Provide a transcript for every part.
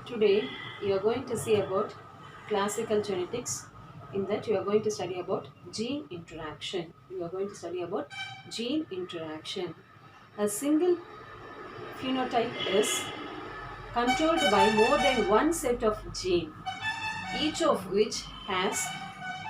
Today you are going to see about classical genetics. In that you are going to study about gene interaction. You are going to study about gene interaction. A single phenotype is controlled by more than one set of gene, each of which has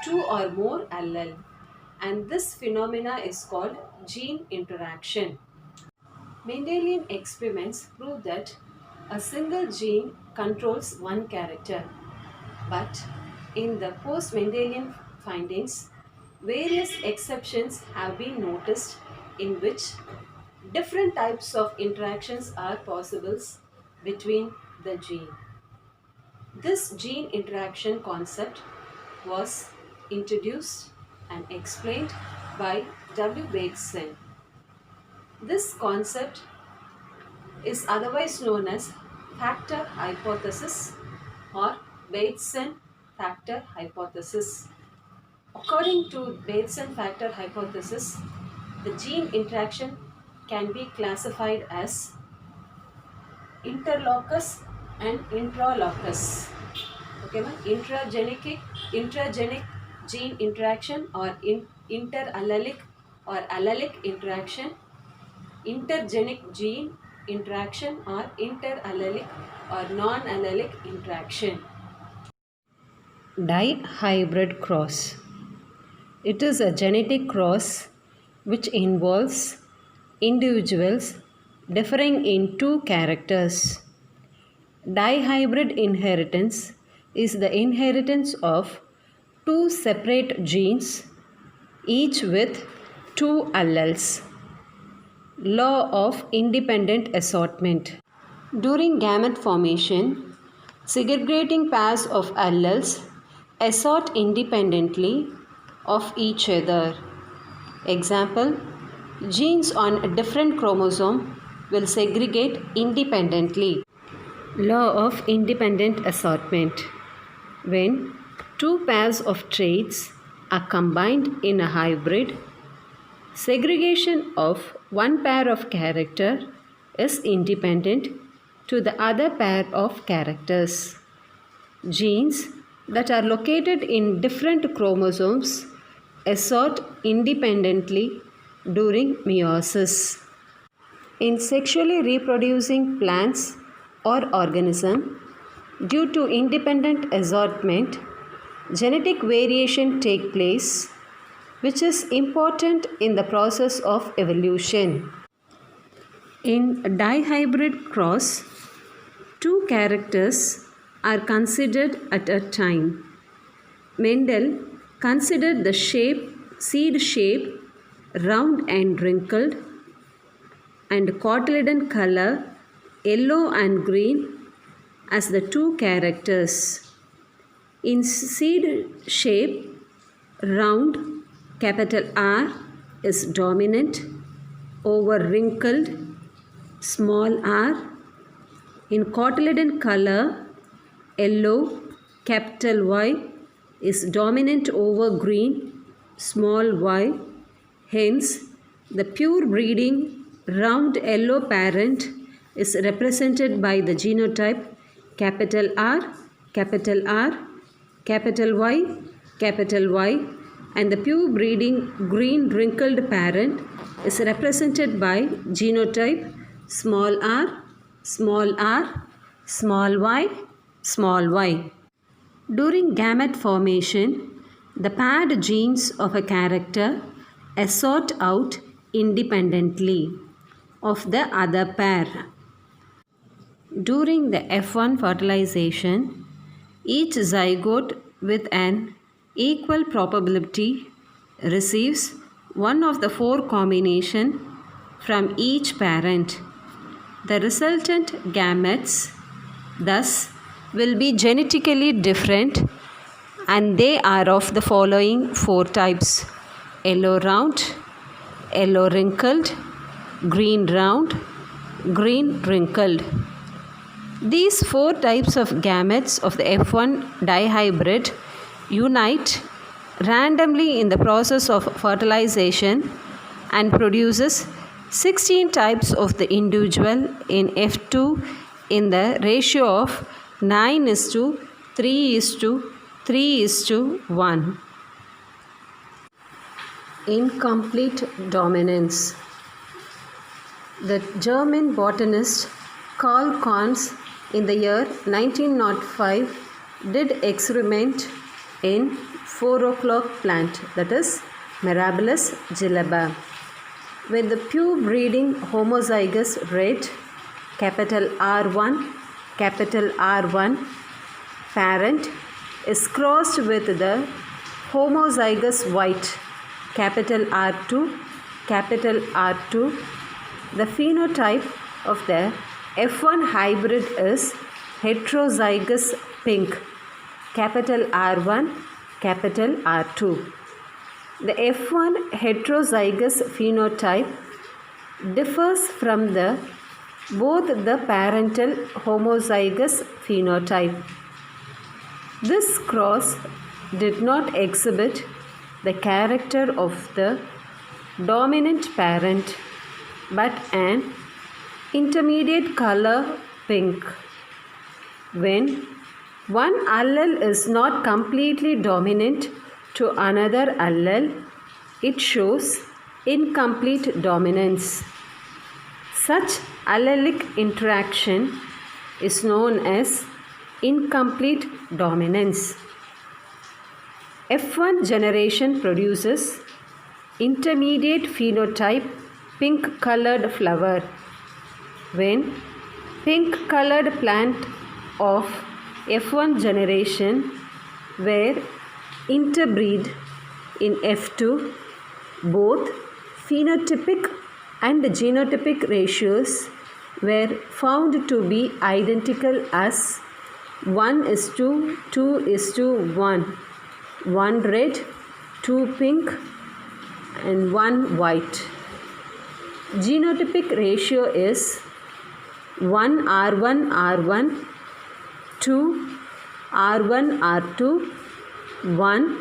two or more allele, and this phenomena is called gene interaction. Mendelian experiments prove that a single gene controls one character, but in the post Mendelian findings, various exceptions have been noticed in which different types of interactions are possible between the gene. This gene interaction concept was introduced and explained by W. Bateson. This concept is otherwise known as factor hypothesis or Bateson factor hypothesis. According to Bateson factor hypothesis, the gene interaction can be classified as interlocus and intralocus. Okay, intragenic gene interaction or interallelic or allelic interaction, intergenic gene interaction or interallelic or non-allelic interaction. Dihybrid cross. It is a genetic cross which involves individuals differing in two characters. Dihybrid inheritance is the inheritance of two separate genes, each with two alleles. Law of independent assortment. During gamete formation, segregating pairs of alleles assort independently of each other. Example, genes on a different chromosome will segregate independently. Law of independent assortment. When two pairs of traits are combined in a hybrid, segregation of one pair of character is independent to the other pair of characters. Genes that are located in different chromosomes assort independently during meiosis. In sexually reproducing plants or organisms, due to independent assortment, genetic variation takes place, which is important in the process of evolution. In dihybrid cross, two characters are considered at a time. Mendel considered the seed shape, round and wrinkled, and cotyledon color, yellow and green, as the two characters. In seed shape, round, capital R is dominant over wrinkled, small r. In cotyledon color, yellow, capital Y is dominant over green, small y. Hence, the pure breeding round yellow parent is represented by the genotype capital R, capital R, capital Y, and the pure breeding green wrinkled parent is represented by genotype small r, small r, small y, small y. During gamete formation, the paired genes of a character assort out independently of the other pair. During the F1 fertilization, each zygote with an equal probability receives one of the four combinations from each parent. The resultant gametes thus will be genetically different, and they are of the following four types: yellow round, yellow wrinkled, green round, green wrinkled. These four types of gametes of the F1 dihybrid unite randomly in the process of fertilization and produces 16 types of the individual in F2 in the ratio of 9:3:3:1. Incomplete dominance. The German botanist Karl Korns in the year 1905 did experiment in 4 o'clock plant, that is Mirabilis gilaba. When the pure breeding homozygous red capital R1 parent is crossed with the homozygous white capital R2, the phenotype of the F1 hybrid is heterozygous pink capital R1, capital R2. The F1 heterozygous phenotype differs from both the parental homozygous phenotype. This cross did not exhibit the character of the dominant parent but an intermediate color pink. When one allele is not completely dominant to another allele, it shows incomplete dominance. Such allelic interaction is known as incomplete dominance. F1 generation produces intermediate phenotype pink colored flower. When pink colored plant of F1 generation were interbreed in F2, both phenotypic and genotypic ratios were found to be identical as 1:2:1, 1 red, 2 pink and 1 white. Genotypic ratio is 1 R1 R1, 2 R1 R2, 1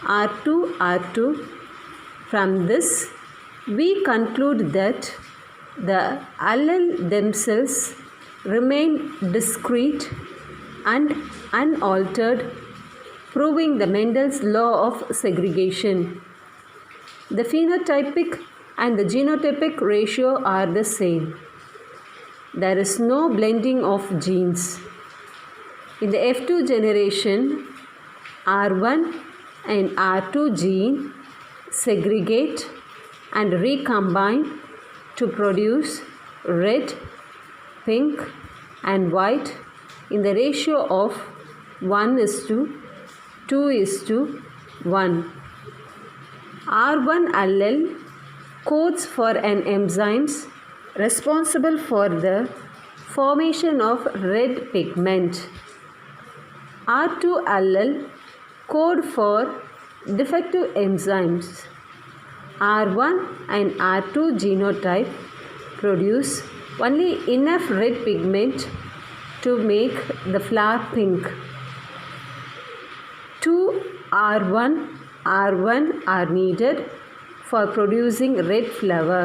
R2 R2. From this, we conclude that the allele themselves remain discrete and unaltered, proving the Mendel's law of segregation. The phenotypic and the genotypic ratio are the same. There is no blending of genes. In the F2 generation, R1 and R2 gene segregate and recombine to produce red, pink and white in the ratio of 1:2:1. R1 allele codes for an enzymes responsible for the formation of red pigment. R2 allele code for defective enzymes. R1 and R2 genotype produce only enough red pigment to make the flower pink. 2 R1 are needed for producing red flower.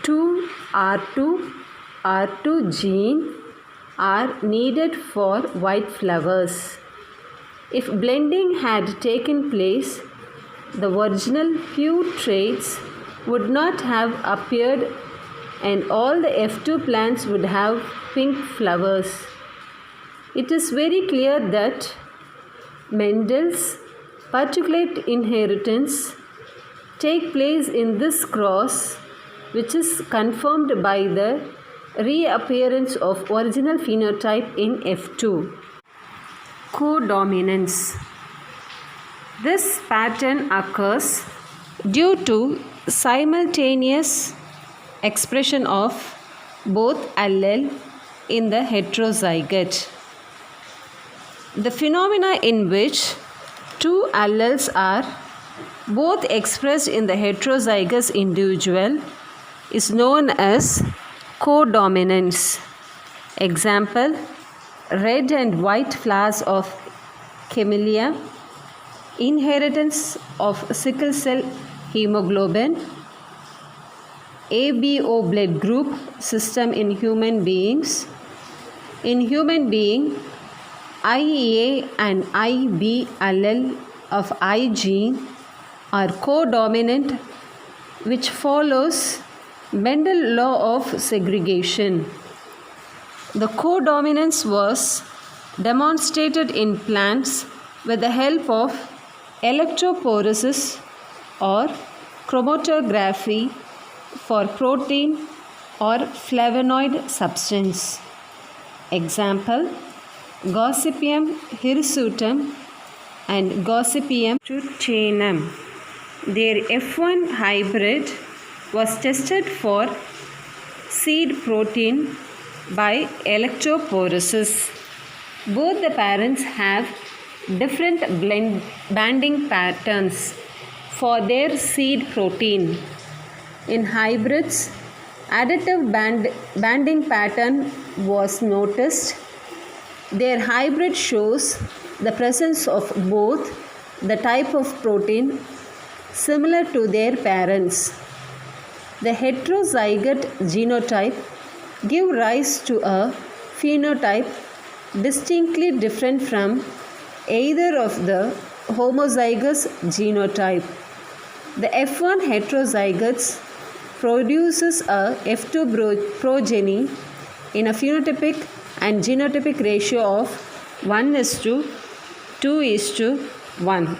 2 R2 gene are needed for white flowers. If blending had taken place, the original pure traits would not have appeared and all the F2 plants would have pink flowers. It is very clear that Mendel's particulate inheritance take place in this cross, which is confirmed by the reappearance of original phenotype in F2. Codominance. This pattern occurs due to simultaneous expression of both allele in the heterozygote. The phenomena in which two alleles are both expressed in the heterozygous individual is known as codominance. Example: red and white flowers of camellia, inheritance of sickle cell hemoglobin, ABO blood group system in human beings, In human being, IA and IB allele of I gene are codominant, which follows Mendel's law of segregation. The codominance was demonstrated in plants with the help of electrophoresis or chromatography for protein or flavonoid substance. Example, Gossypium hirsutum and Gossypium tutanum. Their F1 hybrid was tested for seed protein by electrophoresis. Both the parents have different banding patterns for their seed protein. In hybrids, additive banding pattern was noticed. Their hybrid shows the presence of both the type of protein similar to their parents. The heterozygote genotype give rise to a phenotype distinctly different from either of the homozygous genotype. The F1 heterozygotes produces a F2 progeny in a phenotypic and genotypic ratio of 1:2:1.